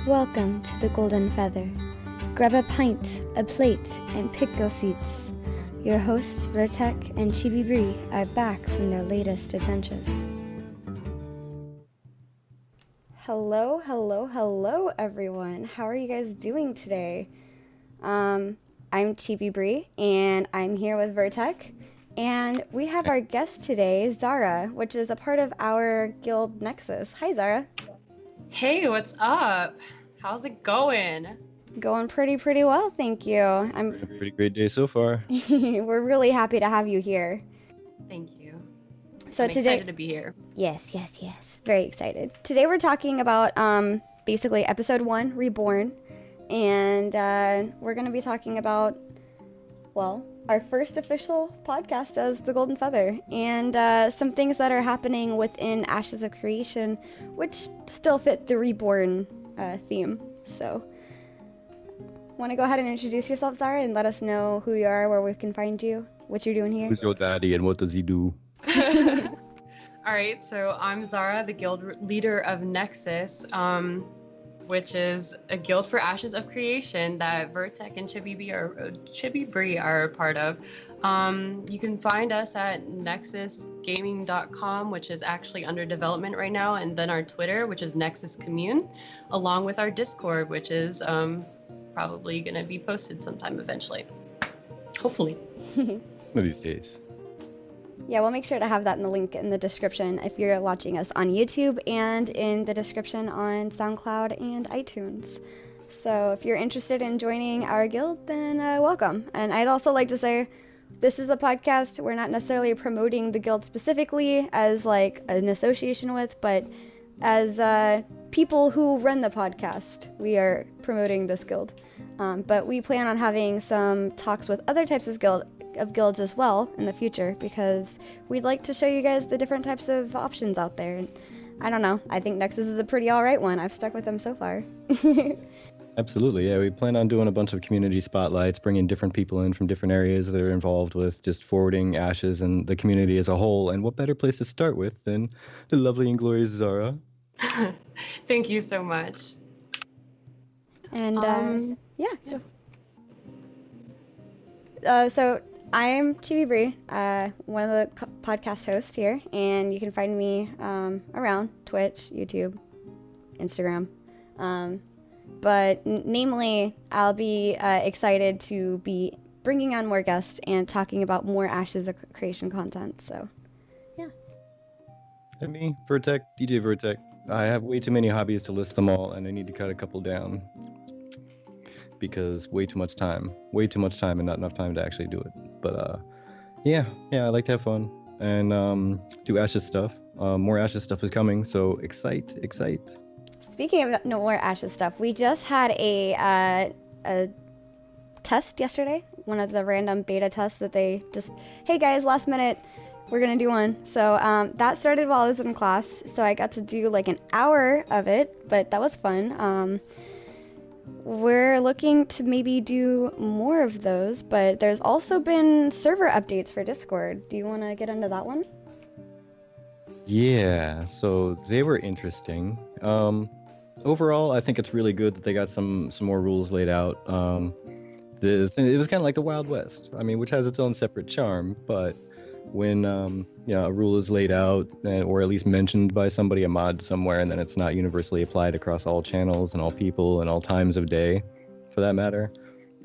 Welcome to the Golden Feather. Grab a pint, a plate, and pick your seats. Your hosts, Virtek and Chibi Bree, are back from their latest adventures. Hello, everyone. How are you guys doing today? I'm Chibi Bree, and I'm here with Virtek. And we have our guest today, Zara, which is a part of our guild Nexus. Hi, Zara. Hey, what's up? How's it going? Going pretty well, thank you. Pretty great day so far. We're really happy to have you here. Thank you. So I'm today, excited to be here. Yes. Very excited. Today we're talking about basically episode 1, Reborn. And we're going to be talking about, well, our first official podcast as the Golden Feather, and some things that are happening within Ashes of Creation, which still fit the Reborn theme. So, want to go ahead and introduce yourself, Zara, and let us know who you are, where we can find you, what you're doing here? Who's your daddy and what does he do? All right, so I'm Zara, the guild leader of Nexus, which is a guild for Ashes of Creation that Virtek and Chibi Bree are a part of. You can find us at nexusgaming.com, which is actually under development right now, and then our Twitter, which is Nexus Commune, along with our Discord, which is probably going to be posted sometime eventually. Hopefully. One of these days. Yeah, we'll make sure to have that in the link in the description if you're watching us on YouTube, and in the description on Soundcloud and iTunes. So if you're interested in joining our guild, then welcome. And I'd also like to say, this is a podcast. We're not necessarily promoting the guild specifically as like an association with, but as people who run the podcast, we are promoting this guild. But we plan on having some talks with other types of guilds as well in the future, because we'd like to show you guys the different types of options out there. And I don't know, I think Nexus is a pretty alright one. I've stuck with them so far. Absolutely, yeah. We plan on doing a bunch of community spotlights, bringing different people in from different areas that are involved with just forwarding Ashes and the community as a whole. And what better place to start with than the lovely and glorious Zara? Thank you so much. And yeah. So I'm Chibi Bree, one of the podcast hosts here, and you can find me around Twitch, YouTube, Instagram. But namely, I'll be excited to be bringing on more guests and talking about more Ashes of Creation content. So, yeah. And me, Virtek, DJ Virtek. I have way too many hobbies to list them all, and I need to cut a couple down because way too much time and not enough time to actually do it. But yeah, I like to have fun and do Ashes stuff. More Ashes stuff is coming, so excite. Speaking of no more Ashes stuff, we just had a test yesterday, one of the random beta tests that they just, hey guys, last minute, we're gonna do one. So that started while I was in class, so I got to do like an hour of it, but that was fun. We're looking to maybe do more of those, but there's also been server updates for Discord. Do you want to get into that one? Yeah, so they were interesting. Overall, I think it's really good that they got some more rules laid out. It was kind of like the Wild West, which has its own separate charm, but when a rule is laid out or at least mentioned by somebody, a mod somewhere, and then it's not universally applied across all channels and all people and all times of day, for that matter,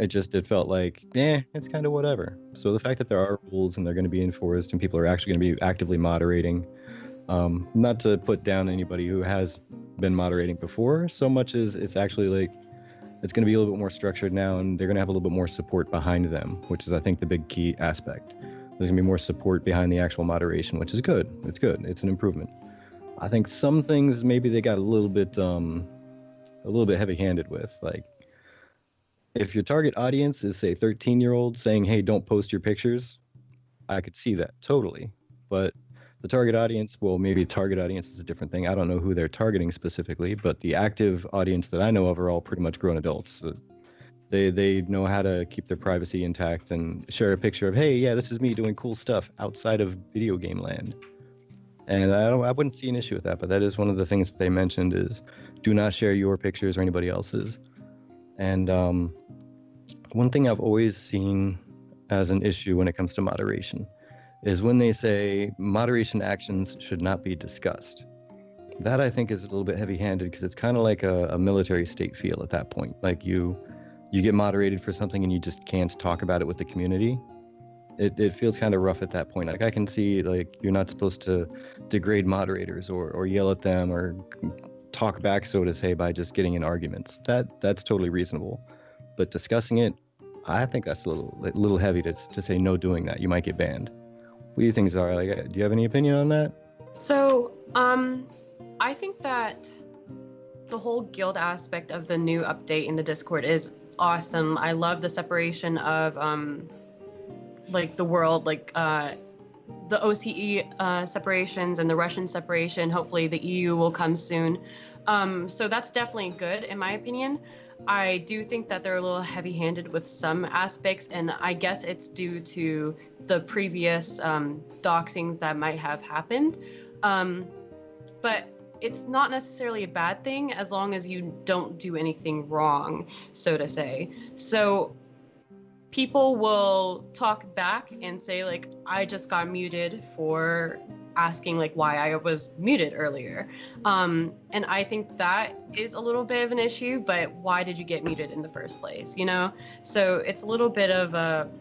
it felt like, it's kind of whatever. So the fact that there are rules and they're going to be enforced and people are actually going to be actively moderating, not to put down anybody who has been moderating before so much as it's actually like it's going to be a little bit more structured now, and they're going to have a little bit more support behind them, which is, I think, the big key aspect. There's going to be more support behind the actual moderation, which is good. It's good. It's an improvement. I think some things maybe they got a little bit heavy-handed with. Like, if your target audience is, say, 13-year-olds saying, hey, don't post your pictures, I could see that totally. But the target audience, well, maybe target audience is a different thing. I don't know who they're targeting specifically, but the active audience that I know of are all pretty much grown adults. So they know how to keep their privacy intact and share a picture of, hey, yeah, this is me doing cool stuff outside of video game land. And I wouldn't see an issue with that, but that is one of the things that they mentioned is do not share your pictures or anybody else's. And one thing I've always seen as an issue when it comes to moderation is when they say moderation actions should not be discussed. That I think is a little bit heavy-handed because it's kind of like a military state feel at that point. Like you get moderated for something and you just can't talk about it with the community. It feels kind of rough at that point. Like I can see like you're not supposed to degrade moderators or yell at them or talk back, so to say, by just getting in arguments. That's totally reasonable. But discussing it, I think that's a little heavy to say no doing that. You might get banned. What do you think, Zara? Like, do you have any opinion on that? So, I think that the whole guild aspect of the new update in the Discord is awesome. I love the separation of like the world, like the OCE separations and the Russian separation. Hopefully the EU will come soon. So that's definitely good in my opinion. I do think that they're a little heavy-handed with some aspects, and I guess it's due to the previous doxings that might have happened. But it's not necessarily a bad thing as long as you don't do anything wrong, so to say. So people will talk back and say like, I just got muted for asking like why I was muted earlier. And I think that is a little bit of an issue, but why did you get muted in the first place, you know? So it's a little bit of a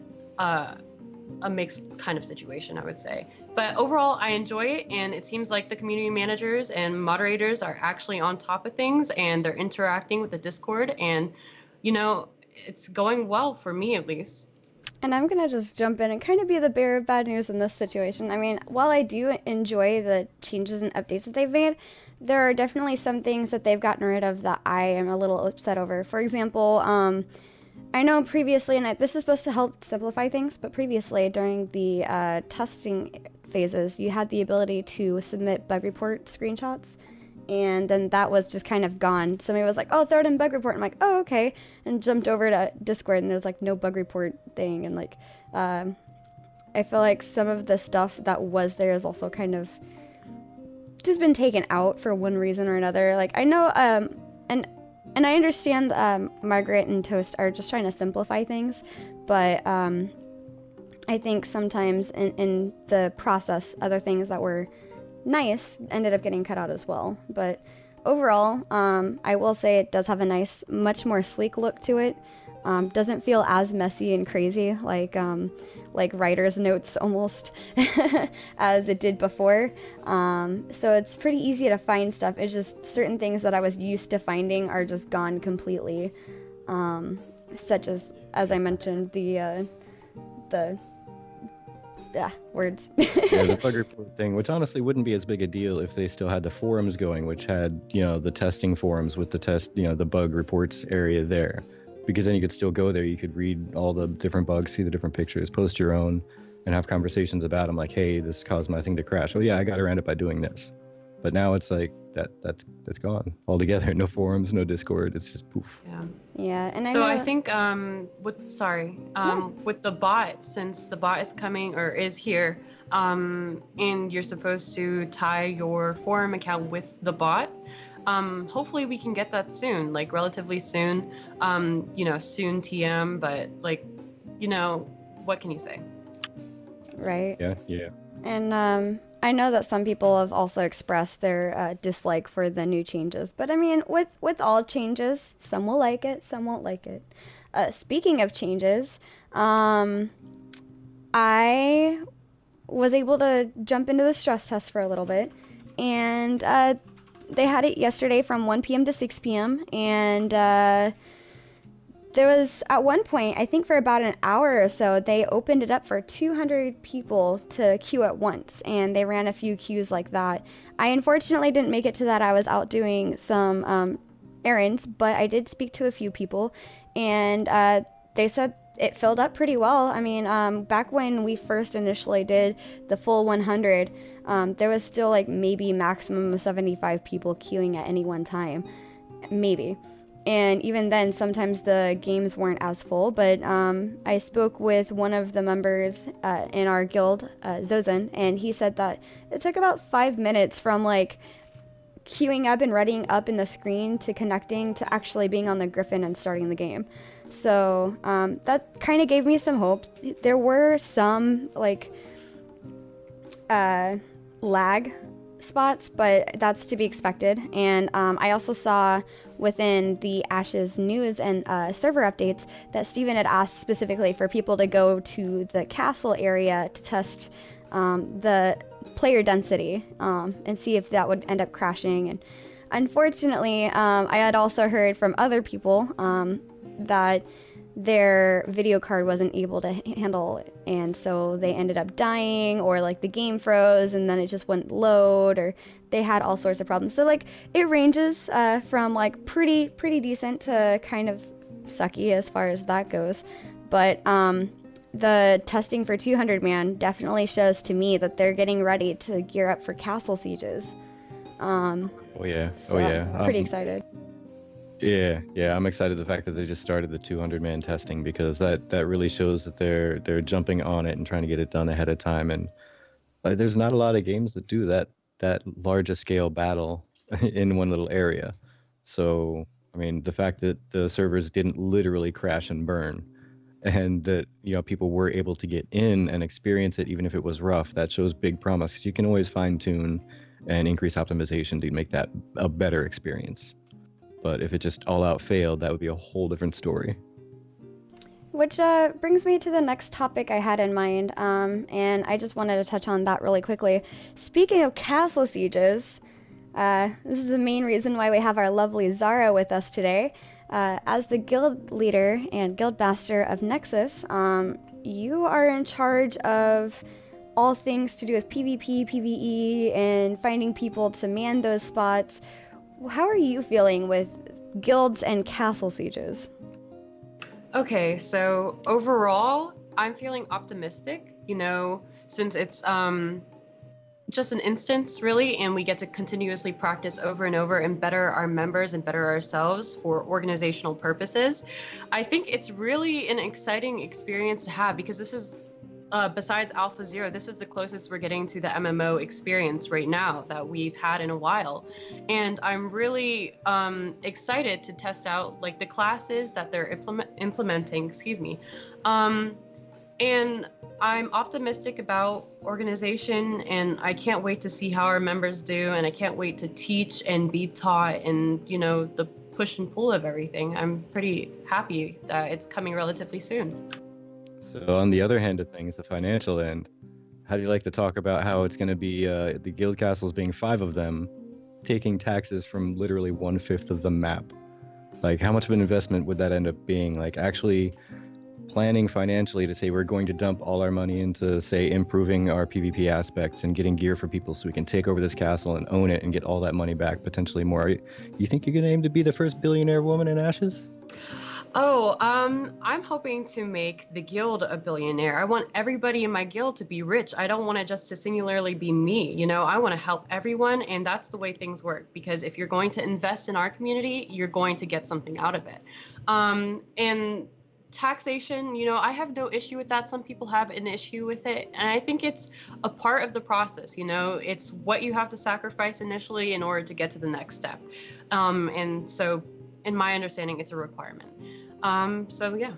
mixed kind of situation, I would say. But overall, I enjoy it, and it seems like the community managers and moderators are actually on top of things, and they're interacting with the Discord, and, you know, it's going well for me at least. And I'm gonna just jump in and kind of be the bearer of bad news in this situation. I mean, while I do enjoy the changes and updates that they've made, there are definitely some things that they've gotten rid of that I am a little upset over. For example, I know previously, and this is supposed to help simplify things, but previously during the testing phases, you had the ability to submit bug report screenshots, and then that was just kind of gone. Somebody was like, oh, throw it in bug report. I'm like, oh, okay, and jumped over to Discord, and there was like no bug report thing, and like, I feel like some of the stuff that was there is also kind of just been taken out for one reason or another. Like, I know, and I understand Margaret and Toast are just trying to simplify things, but I think sometimes in the process, other things that were nice ended up getting cut out as well. But overall, I will say it does have a nice, much more sleek look to it. Doesn't feel as messy and crazy like writer's notes almost as it did before. So it's pretty easy to find stuff. It's just certain things that I was used to finding are just gone completely. Such as I mentioned, the words. Yeah, the bug report thing, which honestly wouldn't be as big a deal if they still had the forums going, which had, the testing forums with the bug reports area there. Because then you could still go there, you could read all the different bugs, see the different pictures, post your own, and have conversations about them, like, hey, this caused my thing to crash. Oh yeah, I got around it by doing this. But now it's like that's gone altogether. No forums, no Discord. It's just poof. Yeah, and so I think with the bot, since the bot is coming or is here, and you're supposed to tie your forum account with the bot. Hopefully we can get that soon, like relatively soon. Soon TM, but like, what can you say? Right. Yeah. And I know that some people have also expressed their dislike for the new changes, but I mean, with all changes, some will like it, some won't like it. Speaking of changes, I was able to jump into the stress test for a little bit, and they had it yesterday from 1 p.m. to 6 p.m. and there was, at one point, I think for about an hour or so, they opened it up for 200 people to queue at once, and they ran a few queues like that. I unfortunately didn't make it to that. I was out doing some errands, but I did speak to a few people, and they said it filled up pretty well. I mean, back when we first initially did the full 100, there was still like maybe maximum of 75 people queuing at any one time, maybe. And even then, sometimes the games weren't as full. But I spoke with one of the members in our guild, Zozan, and he said that it took about 5 minutes from like queuing up and readying up in the screen to connecting to actually being on the Griffin and starting the game. So that kind of gave me some hope. There were some like lag spots, but that's to be expected. And I also saw within the Ashes news and server updates that Steven had asked specifically for people to go to the castle area to test the player density and see if that would end up crashing. And unfortunately, I had also heard from other people that their video card wasn't able to handle it, and so they ended up dying, or like the game froze and then it just wouldn't load, or they had all sorts of problems. So like it ranges from like pretty decent to kind of sucky as far as that goes. But the testing for 200 man definitely shows to me that they're getting ready to gear up for castle sieges. Oh yeah, Pretty excited. Yeah, I'm excited the fact that they just started the 200-man testing, because that really shows that they're jumping on it and trying to get it done ahead of time. And there's not a lot of games that do that large a scale battle in one little area. So I mean, the fact that the servers didn't literally crash and burn, and that people were able to get in and experience it even if it was rough, that shows big promise, because you can always fine tune and increase optimization to make that a better experience. But if it just all out failed, that would be a whole different story. Which brings me to the next topic I had in mind, and I just wanted to touch on that really quickly. Speaking of castle sieges, this is the main reason why we have our lovely Zara with us today. As the guild leader and guild master of Nexus, you are in charge of all things to do with PvP, PvE, and finding people to man those spots. How are you feeling with guilds and castle sieges? Okay, so overall, I'm feeling optimistic, since it's just an instance really, and we get to continuously practice over and over and better our members and better ourselves for organizational purposes. I think it's really an exciting experience to have, because this is besides Alpha Zero, this is the closest we're getting to the MMO experience right now that we've had in a while. And I'm really excited to test out like the classes that they're implementing, and I'm optimistic about organization, and I can't wait to see how our members do, and I can't wait to teach and be taught, and the push and pull of everything. I'm pretty happy that it's coming relatively soon. So on the other hand of things, the financial end, how do you like to talk about how it's going to be the guild castles being 5 of them, taking taxes from literally 1/5 of the map? Like, how much of an investment would that end up being? Like, actually planning financially to say we're going to dump all our money into, say, improving our PvP aspects and getting gear for people so we can take over this castle and own it and get all that money back, potentially more. You think you're going to aim to be the first billionaire woman in Ashes? Oh, I'm hoping to make the guild a billionaire. I want everybody in my guild to be rich. I don't want it just to singularly be me. I want to help everyone, and that's the way things work. Because if you're going to invest in our community, you're going to get something out of it. And taxation, I have no issue with that. Some people have an issue with it, and I think it's a part of the process. It's what you have to sacrifice initially in order to get to the next step. And so, in my understanding, it's a requirement. So yeah.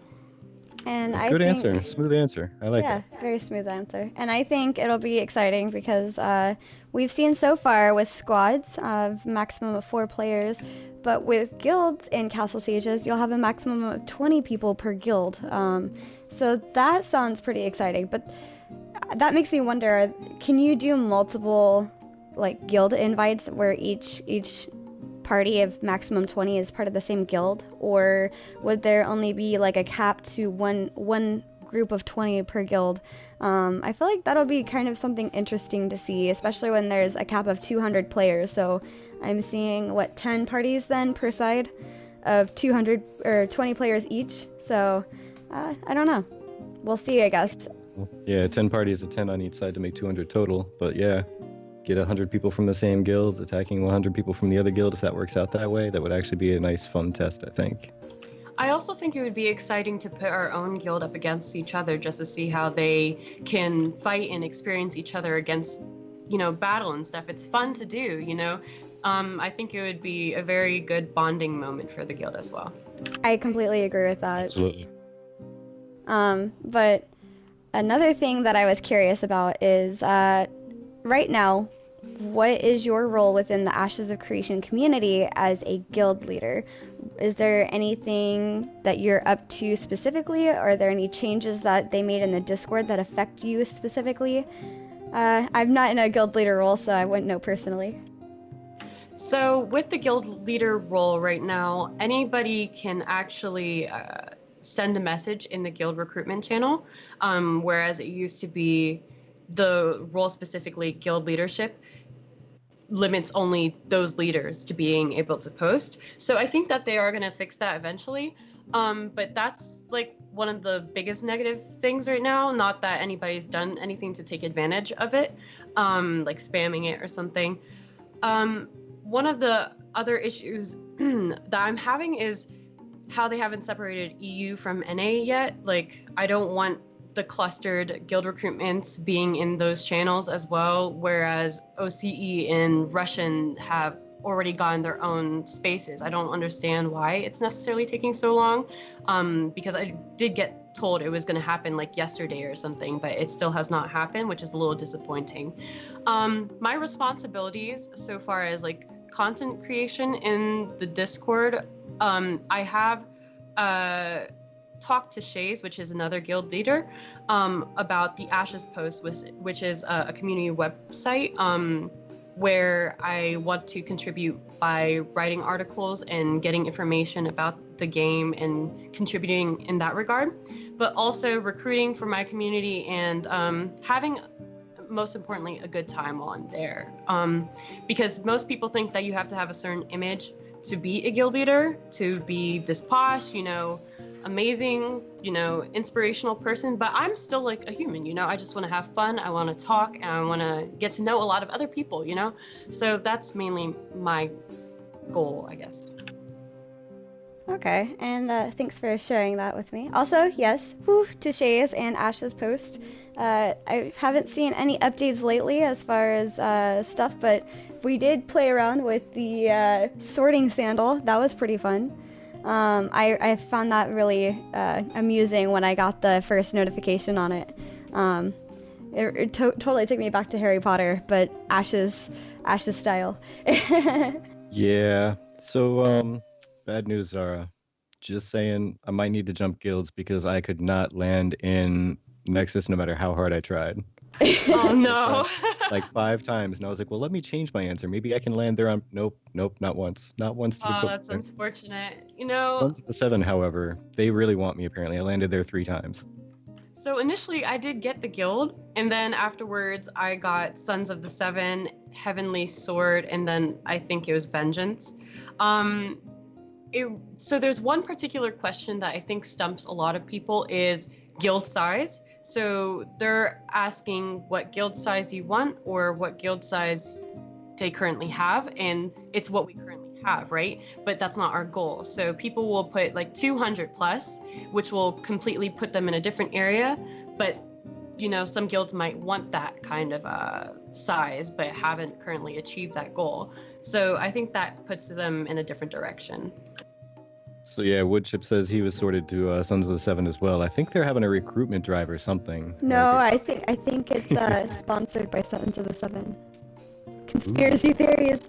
And I Good think, answer, smooth answer. I like it. Yeah, very smooth answer. And I think it'll be exciting because we've seen so far with squads of maximum of 4 players, but with guilds and castle sieges, you'll have a maximum of 20 people per guild. So that sounds pretty exciting. But that makes me wonder: can you do multiple like guild invites where each party of maximum 20 is part of the same guild, or would there only be like a cap to one group of 20 per guild? I feel like that'll be kind of something interesting to see, especially when there's a cap of 200 players. So I'm seeing 10 parties then per side of 200 or 20 players each. So I don't know, we'll see, I guess. Yeah, 10 parties of 10 on each side to make 200 total, but yeah. get 100 people from the same guild attacking 100 people from the other guild. If that works out that way, that would actually be a nice, fun test, I think. I also think it would be exciting to put our own guild up against each other just to see how they can fight and experience each other against, battle and stuff. It's fun to do, I think it would be a very good bonding moment for the guild as well. I completely agree with that. Absolutely. But another thing that I was curious about is right now, what is your role within the Ashes of Creation community as a guild leader? Is there anything that you're up to specifically? Are there any changes that they made in the Discord that affect you specifically? I'm not in a guild leader role, so I wouldn't know personally. So with the guild leader role right now, anybody can actually send a message in the guild recruitment channel, whereas it used to be the role specifically guild leadership limits only those leaders to being able to post. So I think that they are going to fix that eventually. But that's like one of the biggest negative things right now. Not that anybody's done anything to take advantage of it, like spamming it or something. One of the other issues that I'm having is how they haven't separated EU from NA yet. Like, I don't want the clustered guild recruitments being in those channels as well, whereas OCE and Russian have already gotten their own spaces. I don't understand why it's necessarily taking so long, because I did get told it was going to happen like yesterday or something, but it still has not happened, which is a little disappointing. My responsibilities so far as like content creation in the Discord, I have talked to Shays, which is another guild leader, about the Ashes post, which is a community website where I want to contribute by writing articles and getting information about the game and contributing in that regard, but also recruiting for my community and having, most importantly, a good time while I'm there. Because most people think that you have to have a certain image to be a guild leader, to be this posh, amazing, inspirational person, but I'm still like a human, I just want to have fun. I want to talk and I want to get to know a lot of other people, so that's mainly my goal, I guess. Okay, and thanks for sharing that with me. Also, yes, to Shay's and Ash's post. I haven't seen any updates lately as far as stuff, but we did play around with the sorting sandal. That was pretty fun. I found that really amusing when I got the first notification on it. It totally took me back to Harry Potter, but Ash's style. Yeah. So, bad news, Zara. Just saying, I might need to jump guilds because I could not land in Nexus no matter how hard I tried. Oh no. Like 5 times, and I was like, well, let me change my answer. Maybe I can land there on... Nope, not once. Not once. Oh, that's unfortunate. Once the 7, however, they really want me, apparently. I landed there 3 times. So initially I did get the guild, and then afterwards I got Sons of the Seven, Heavenly Sword, and then I think it was Vengeance. So there's one particular question that I think stumps a lot of people is guild size. So they're asking what guild size you want or what guild size they currently have, and it's what we currently have, right? But that's not our goal. So people will put like 200 plus, which will completely put them in a different area, but some guilds might want that kind of size but haven't currently achieved that goal. So I think that puts them in a different direction. So yeah, Woodchip says he was sorted to Sons of the Seven as well. I think they're having a recruitment drive or something. No, I think it's sponsored by Sons of the Seven. Conspiracy theories.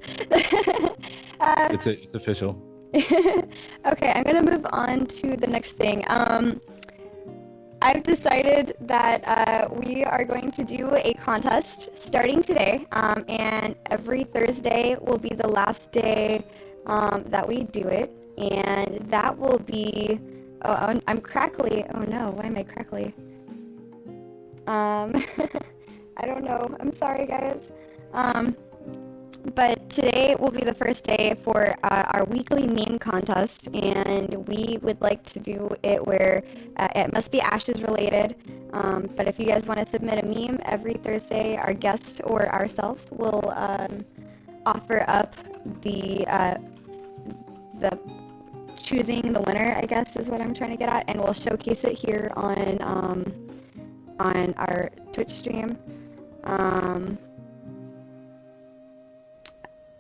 It's official. Okay, I'm gonna move on to the next thing. I've decided that we are going to do a contest starting today, and every Thursday will be the last day that we do it. And that will be... Oh, I'm crackly. Oh no, why am I crackly? I don't know. I'm sorry, guys. But today will be the first day for our weekly meme contest, and we would like to do it where it must be Ashes related. But if you guys want to submit a meme every Thursday, our guest or ourselves will offer up the choosing the winner, I guess is what I'm trying to get at, and we'll showcase it here on our Twitch stream.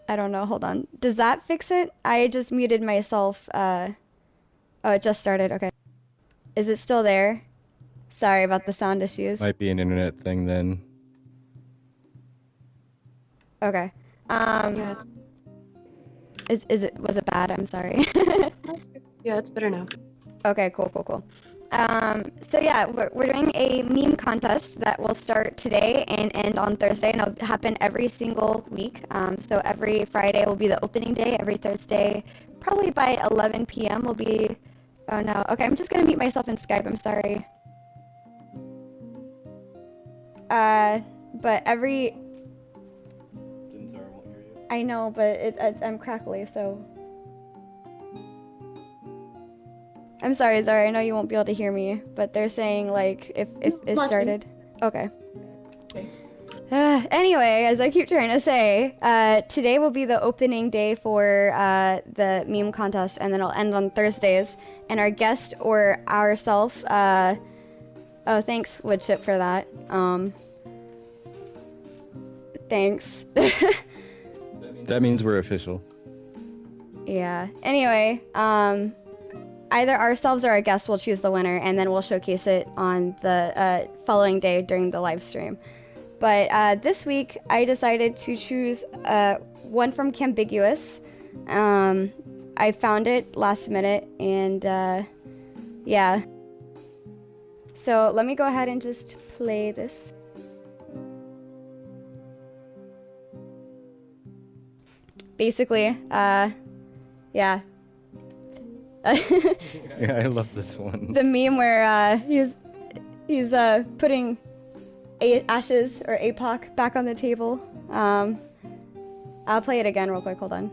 I don't know, hold on. Does that fix it? I just muted myself. Oh, it just started, okay. Is it still there? Sorry about the sound issues. Might be an internet thing then. Okay. Yeah, Was it bad? I'm sorry. yeah, it's better now. Okay, cool. So yeah, we're doing a meme contest that will start today and end on Thursday, and it'll happen every single week. So every Friday will be the opening day. Every Thursday, probably by 11 p.m. will be... Oh no. Okay, I'm just gonna mute myself in Skype. I'm sorry. But every... I know, but I'm crackly, so... I'm sorry, Zara, I know you won't be able to hear me, but they're saying, like, if it started... Okay. Anyway, as I keep trying to say, today will be the opening day for the meme contest, and then it'll end on Thursdays. And our guest or ourself... oh, thanks, Woodchip, for that. Thanks. That means we're official. Yeah. Anyway, either ourselves or our guest will choose the winner, and then we'll showcase it on the following day during the live stream. But this week, I decided to choose one from Cambiguous. I found it last minute, and yeah. So let me go ahead and just play this. Basically, yeah. Yeah, I love this one. The meme where he's putting Ashes or APOC back on the table. I'll play it again real quick. Hold on.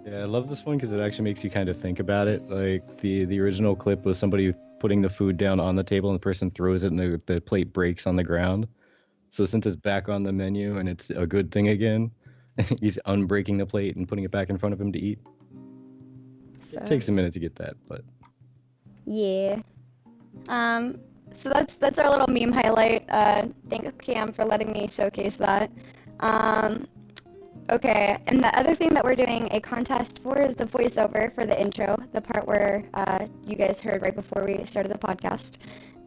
Yeah, I love this one because it actually makes you kind of think about it. Like the original clip was somebody putting the food down on the table and the person throws it and the plate breaks on the ground. So since it's back on the menu and it's a good thing again, he's unbreaking the plate and putting it back in front of him to eat. So. It takes a minute to get that, but yeah. So that's our little meme highlight. Thanks, Cam, for letting me showcase that. Okay, and the other thing that we're doing a contest for is the voiceover for the intro, the part where you guys heard right before we started the podcast.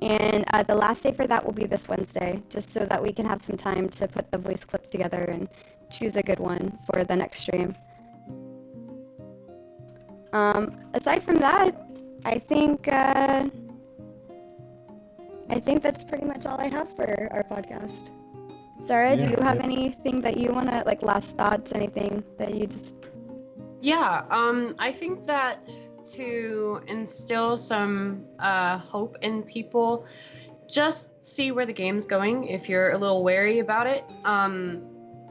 And the last day for that will be this Wednesday, just so that we can have some time to put the voice clip together and choose a good one for the next stream. Aside from that, I think that's pretty much all I have for our podcast. Zara, do you have anything that you want to, like, last thoughts, anything that you just... Yeah, I think that to instill some hope in people, just see where the game's going if you're a little wary about it.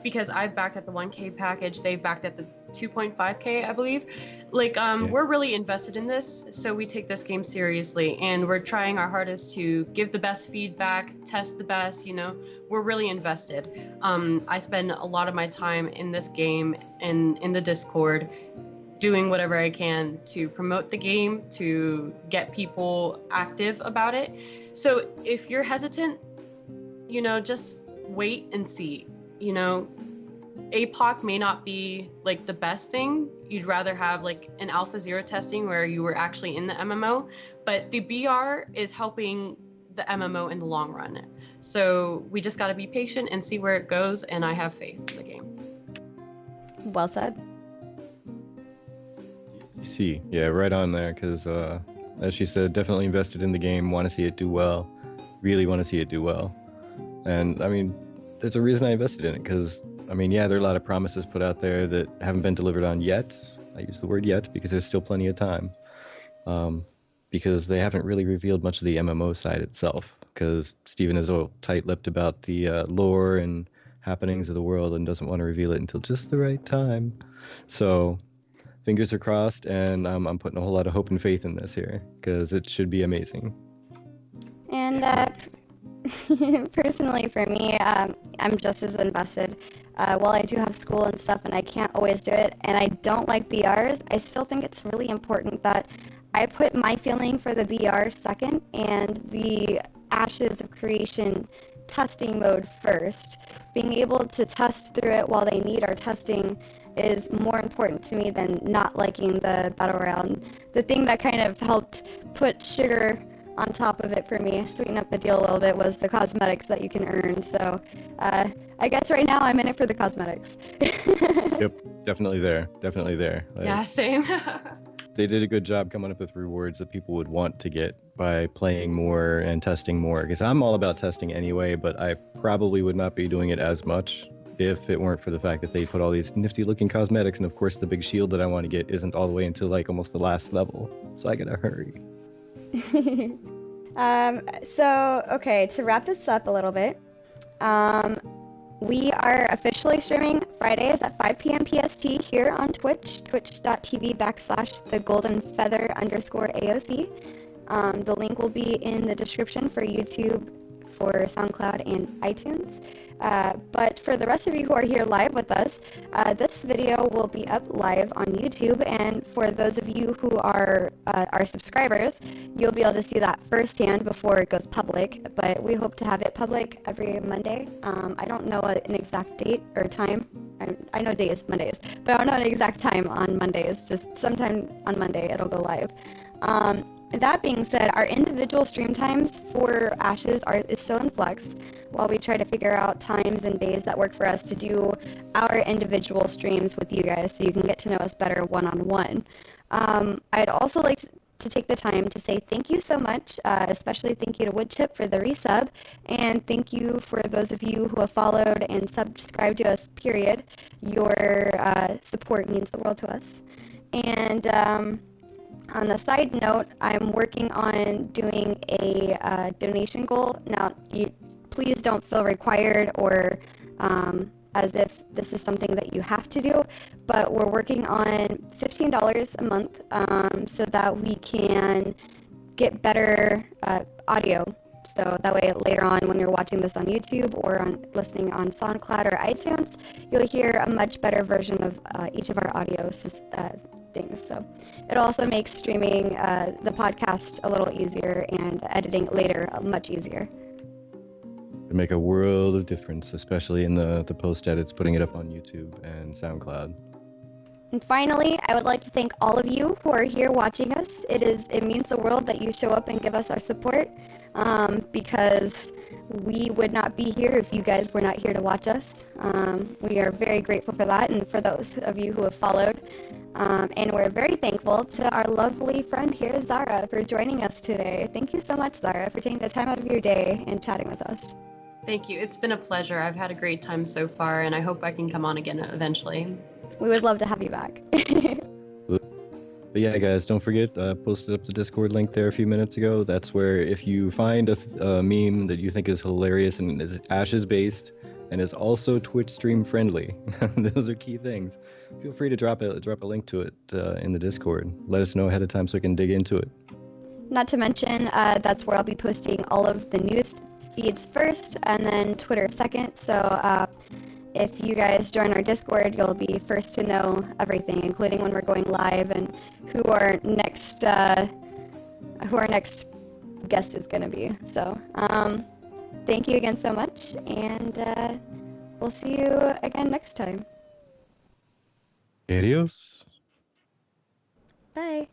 Because I've backed at the 1K package, they've backed at the 2.5K, I believe. Like, we're really invested in this, so we take this game seriously, and we're trying our hardest to give the best feedback, test the best, you know, we're really invested. I spend a lot of my time in this game and in the Discord, doing whatever I can to promote the game, to get people active about it. So if you're hesitant, you know, just wait and see. You know, APOC may not be like the best thing. You'd rather have like an alpha 0 testing where you were actually in the MMO, but the BR is helping the MMO in the long run. So we just got to be patient and see where it goes, and I have faith in the game. Well said. See, yeah, right on there, because as she said, definitely invested in the game, want to see it do well, really want to see it do well. And I mean, there's a reason I invested in it, because I mean, yeah, there are a lot of promises put out there that haven't been delivered on yet. I use the word yet because there's still plenty of time, because they haven't really revealed much of the MMO side itself. because Steven is all tight-lipped about the lore and happenings of the world and doesn't want to reveal it until just the right time. So fingers are crossed, and I'm putting a whole lot of hope and faith in this here because it should be amazing. And personally for me, I'm just as invested. While I do have school and stuff and I can't always do it, and I don't like BRs, I still think it's really important that I put my feeling for the BR second and the Ashes of Creation testing mode first. Being able to test through it while they need our testing is more important to me than not liking the Battle Royale. And the thing that kind of helped put sugar on top of it for me, sweeten up the deal a little bit, was the cosmetics that you can earn. So I guess right now I'm in it for the cosmetics. Yep, definitely there. Like, Yeah, same. they did a good job coming up with rewards that people would want to get by playing more and testing more. Because I'm all about testing anyway, but I probably would not be doing it as much if it weren't for the fact that they put all these nifty looking cosmetics. And of course, the big shield that I want to get isn't all the way until like almost the last level. So I gotta hurry. So, okay, to wrap this up a little bit, we are officially streaming Fridays at 5 p.m. PST here on Twitch, twitch.tv/thegoldenfeather_AOC. The link will be in the description for YouTube, for SoundCloud, and iTunes. But for the rest of you who are here live with us, this video will be up live on YouTube, and for those of you who are our subscribers, you'll be able to see that firsthand before it goes public, but we hope to have it public every Monday. I don't know an exact date or time. I know days, Mondays, but I don't know an exact time on Mondays. Just sometime on Monday it'll go live. That being said, our individual stream times for Ashes is still in flux while we try to figure out times and days that work for us to do our individual streams with you guys so you can get to know us better one-on-one. I'd also like to take the time to say thank you so much, especially thank you to Woodchip for the resub, and thank you for those of you who have followed and subscribed to us, period. Your support means the world to us. And on a side note, I'm working on doing a donation goal. Now, please don't feel required or as if this is something that you have to do, but we're working on $15 a month so that we can get better audio. So that way later on when you're watching this on YouTube or listening on SoundCloud or iTunes, you'll hear a much better version of each of our audio things. So it also makes streaming the podcast a little easier and editing it later much easier. It make a world of difference, especially in the post edits, putting it up on YouTube and SoundCloud. And finally, I would like to thank all of you who are here watching us. It means the world that you show up and give us our support, because we would not be here if you guys were not here to watch us. We are very grateful for that, and for those of you who have followed. And we're very thankful to our lovely friend here, Zara, for joining us today. Thank you so much, Zara, for taking the time out of your day and chatting with us. Thank you. It's been a pleasure. I've had a great time so far, and I hope I can come on again eventually. We would love to have you back. But yeah, guys, don't forget, posted up the Discord link there a few minutes ago. That's where if you find a meme that you think is hilarious and is Ashes based and is also Twitch stream friendly, those are key things. Feel free to drop a link to it in the Discord. Let us know ahead of time so we can dig into it. Not to mention, that's where I'll be posting all of the news feeds first and then Twitter second. So if you guys join our Discord, you'll be first to know everything, including when we're going live and who our next guest is going to be. So thank you again so much, and we'll see you again next time. Adios. Bye.